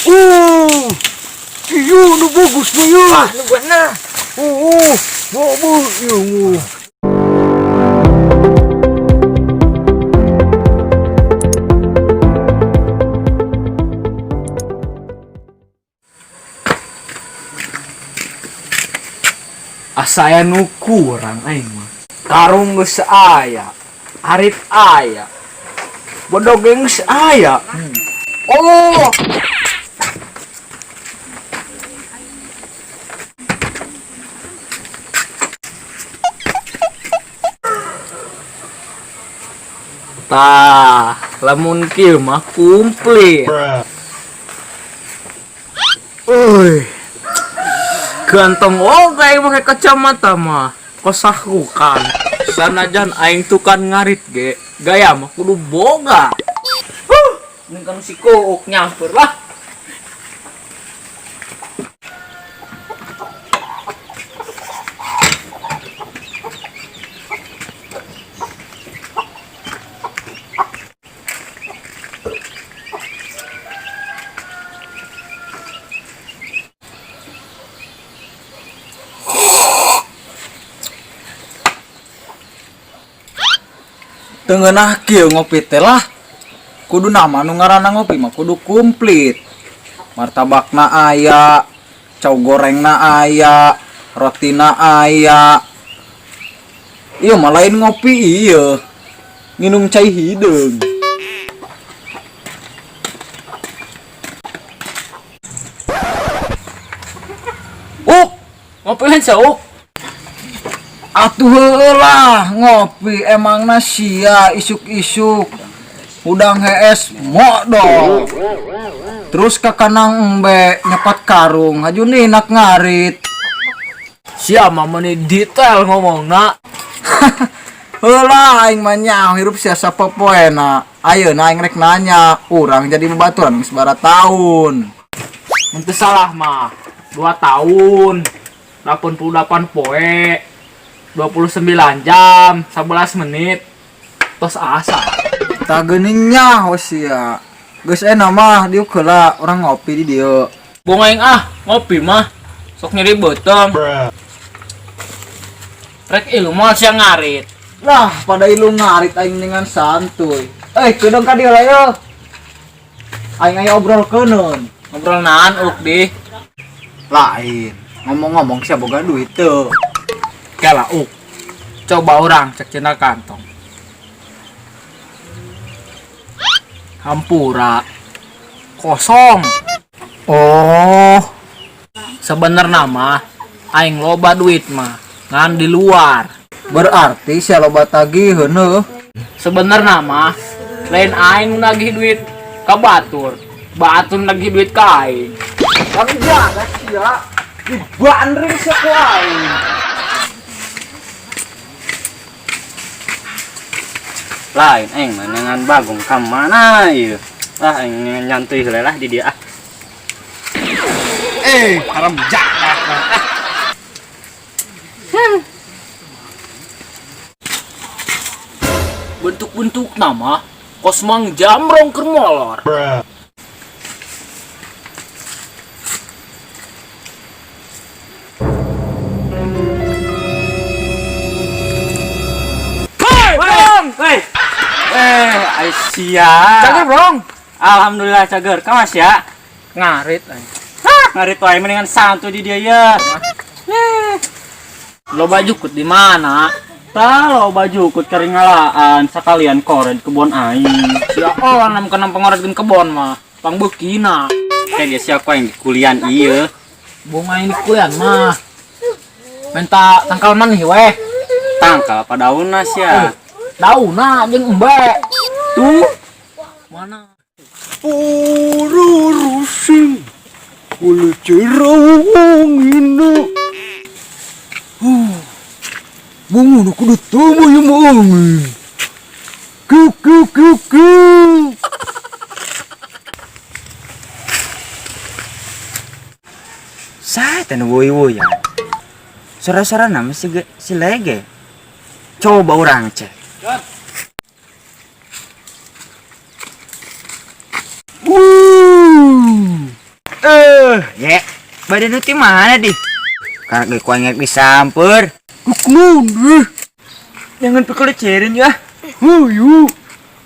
Oh, iya, nu bagus mah ya. Ah, nu bener. Bagus ya. Asaya nu kurang aing mah. Karung geus aya, arit aya. Bodog geus aya. Oh. Tah, lamun kieu mah komplit. Euy. Ganteng oge aing make kacamata mah. Kosahukan. Sanajan aing tukan ngarit ge, gaya mah kudu boga. Ning kan si Kuuk nyamper lah. Tengenah kieu ngopi teh lah. Kudu nama nu ngaranna ngopi mah kudu komplit. Martabakna aya, cau gorengna aya, rotina aya. Ieu mah lain ngopi ieu. Nginum cai hideung. Ngopi lain sauk. Atuh heulah ngopi emangna sia isuk-isuk. Udang hees modal. Terus ka kanang embe nyekot karung hajunih nak ngarit. Sia mah meuni detail ngomongna. Heulah aing mah nyaho hirup sia sapopoena. Ayeuna aing rek nanya, urang jadi babaturan geus bara taun. Mun teu salah mah 2 tahun, 88 poe, 29 jam, 11 menit. Tos asa. Tah geuning nyaho sia. Geus ena mah diuk heula urang ngopi di dieu. Bong aing ngopi mah sok nyeri beuteung. Rek ilu moal sia ngarit. Lah pada ilu ngarit aing dengan santuy. Keudang ka dieu lah yeuh. Aing aya obrol keuneun. Ngobrol naon uk di? Lain. Ngomong-ngomong sia boga duit teu. Kela uk. Coba orang cek cenah kantong. Hampura. Kosong. Oh, Sebenerna mah aing loba duit mah ngan di luar. berarti sia loba tagiheun heuh. Sebenerna mah lain aing nu nagih duit ka batur. Batur nagih duit ka aing. Tapi jaga sia dibandring sia ku aing. Lain aing mah dengan bagong ka mana ieu. Lah aing nyantuy heula lah di dia ah. Haram jahat. Bentuk-bentuk nama kos mang jamrong keur molor. Hei, Aisyah. cager brong. Alhamdulillah cager. Ka Mas ya? Ngarit aing. Ngarit wae mendingan santu di dia ya. Lo baju kut di mana? Tah lo baju ikut keringalaan sakalian kored kebon aing. Sia orang kenang pengoretkeun kebon mah. Pangbeukina. Teh dia siapa yang di kuliah ieu. Bunga ini kuliah mah. Minta tangkal maneh weh. Tangkal padauna sia. Dauna jeung embe. Tuh. Mana? Rusing. Kulit cerawangina. Bungu nu kudu temu yang angin. Kuk. Saya tanu woi ya. Sora-sora nama si lege. Coba orang cek. Badan itu mana di? Karena gue kuangnya disamper. Kuknon eh. Jangan pekelecerin ya. Ayo.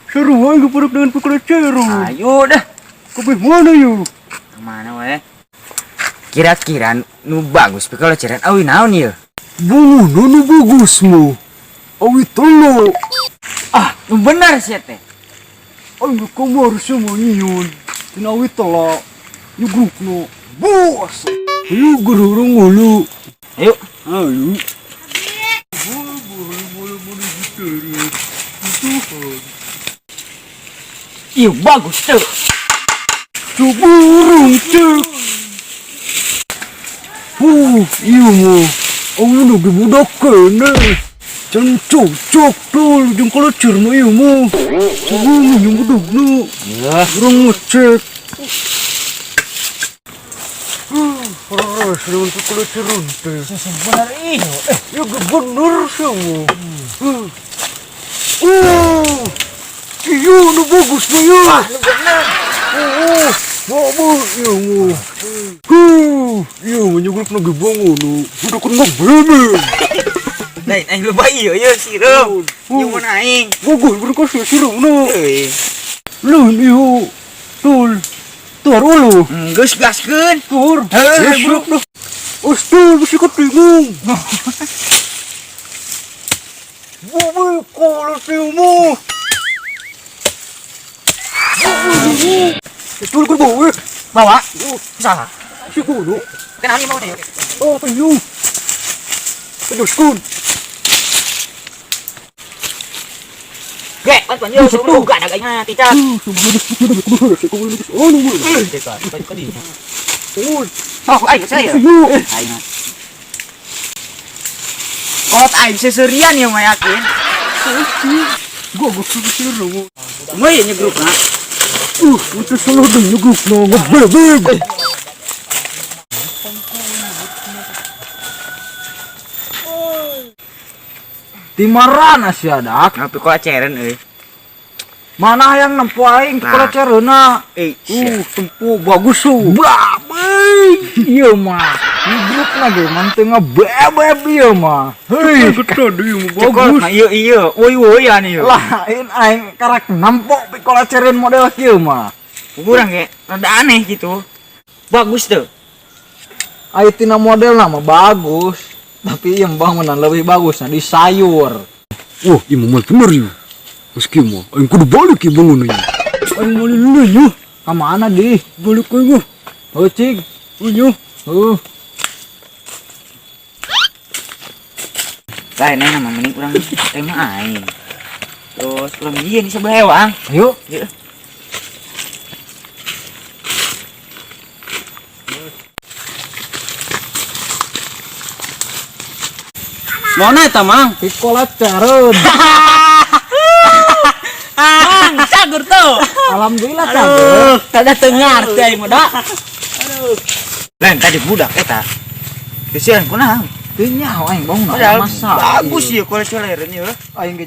Seru aja perut dengan pekeleceran. Ayo dah. Ke mana yuk? Kemana weh? Kira-kira nu bagus pekeleceran awi naon ya? Bangunan nu bagus mo. Awi tolo. Ah, nu benar sih teh. Ayo kamar sama nyiun. Tina awi tolo. Yu grup no. Bos. Ayo gerorong mulu. Ayo. Ayo. Iya bagus tuh. Coba orang cek. Iya mo. Awi lagi budak kene. Jangan cocok tuh. Jangan kalau cerma iya mo. Coba yang budak no. Iya. Orang ngecek. Dengan pekeleceran teh. Benar iyo. Ya bener semua. Iya, nu bagus na yun. Bagus iya mo. Iya mo, yung grup na gibango no. Udah kan magbebe. Lain aing lupa iyo iya sirup. Yung mana aing. Bagus, bener kasi siram na. Euy. Lain iyo. Tol. Tuar ulo. Geus gaskeun. Tuar. Heuh, Grup na. Tol, bisa ketinggung. Bagus, kalau siyo mo. Tol ko bawa. Bawa. Salah. Si Kuno. Kenapa mau teh? Oh, tayo. Terus kun. Ge, kan yo suruh buka dagangnya ticak. Oh, lu. Oh, Oh, ayo saya. ayo. Ayo. Kot aing seserian yang mah yakin. Gua sih lu. Mau ya grup na. Itu selalu dulu grup no ngebebeb. Timarana sih ada. Tapi kok aceren euy. Mana yang nempo aing Nah. pekelecereuna? Tempo bagus tuh. Babay. Iya mah. Di grup lagi mantu ngebebeb ieu mah. Heuy. Kita dia Cekol bagus. na iya. Woi-woyan ieu. Lain aing karek nampok pekeleceran model kieu mah. Kurang ge, rada aneh gitu. Bagus tuh. Ayo tina model nama bagus. Tapi yang bangunan lebih bagus nah di sayur. Oh, iya mah bener yuk. Meski mah, aing kudu balik ya bangunannya. Aing balik dulu yuk. Kemana di? Balik aja. Oh cik. Oh yuk. Lain nama mending kurang tema aing. Terus kurang dia di sebelah hewang. Ayo. Yuk. Mana eta mang? Pekeleceran. Cagur tuh. Alhamdulillah cager. Kada tengar teh aing mah da. Lain tadi budak eta. Kesian kunaon? Teu nyaho aing bangun Padahal masa. bagus ya kalau coleran ya. Aing ge